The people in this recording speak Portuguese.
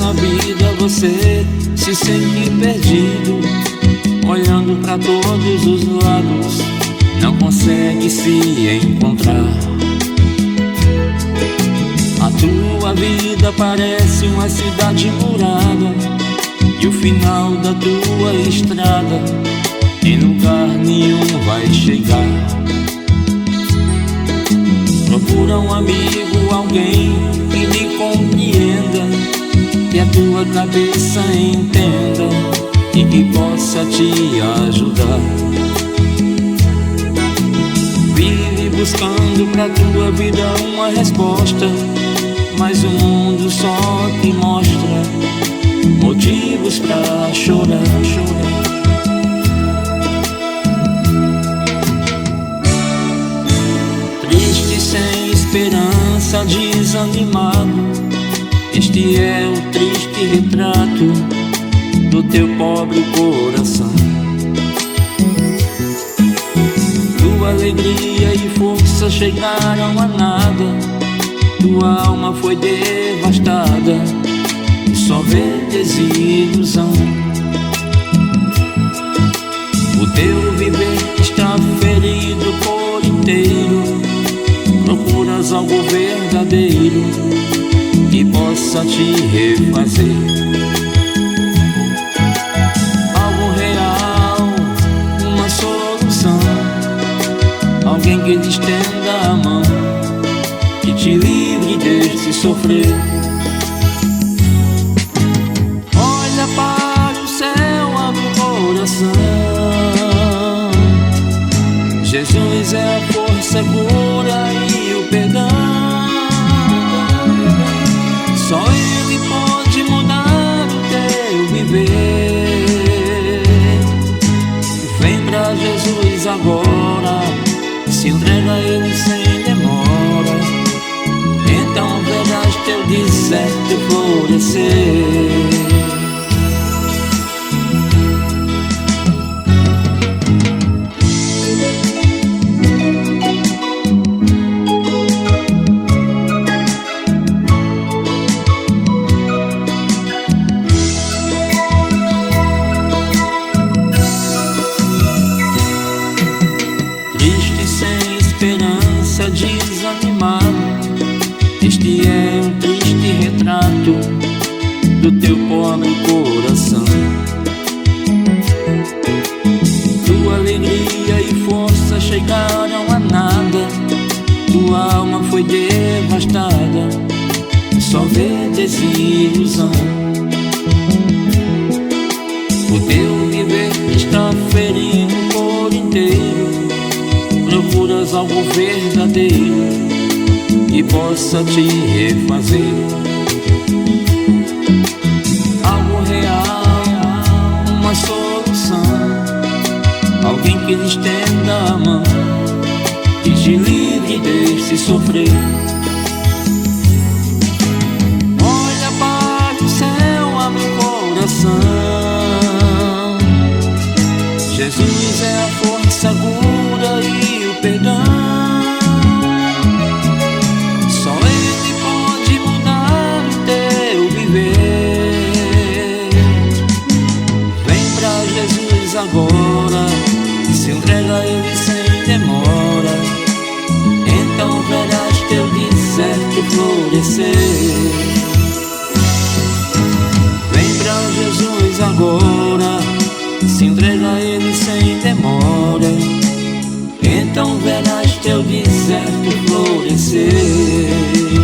na vida você se sente perdido, olhando pra todos os lados, não consegue se encontrar. A tua vida parece uma cidade murada, e o final da tua estrada em lugar nenhum vai chegar. Procura um amigo, alguém que lhe compreenda, que a tua cabeça entenda e que possa te ajudar. Vive buscando pra tua vida uma resposta, mas o mundo só te mostra motivos pra chorar. Triste, sem esperança, desanimado, este é o triste retrato do teu pobre coração. Tua alegria e força chegaram a nada, tua alma foi devastada e só vê desilusão. O teu viver está ferido por inteiro, procuras algo verdadeiro que possa te refazer. Algo real, uma solução, alguém que lhe estenda a mão, que te livre desse sofrer. Olha para o céu, abre o coração, Jesus é a força, a cura e o perdão. Só Ele pode mudar o teu viver. Vem pra Jesus agora, se entrega a Ele sem demora, então verás teu deserto florescer. Esperança, desanimado, este é um triste retrato do teu pobre coração. Tua alegria e força chegaram a nada, tua alma foi devastada, só vê desilusão. O teu viver está ferido por inteiro, procuras algo verdadeiro que possa te refazer. Algo real, uma solução, alguém que lhe estenda a mão, que te livre desse sofrer. Olha para o céu, abre o coração, Jesus é a força, a cura e o perdão. Só Ele pode mudar o teu viver. Vem pra Jesus agora, se entrega a Ele sem demora, então verás teu deserto florescer. Vem pra Jesus agora, se entrega a Ele sem demora, então verás teu deserto florescer.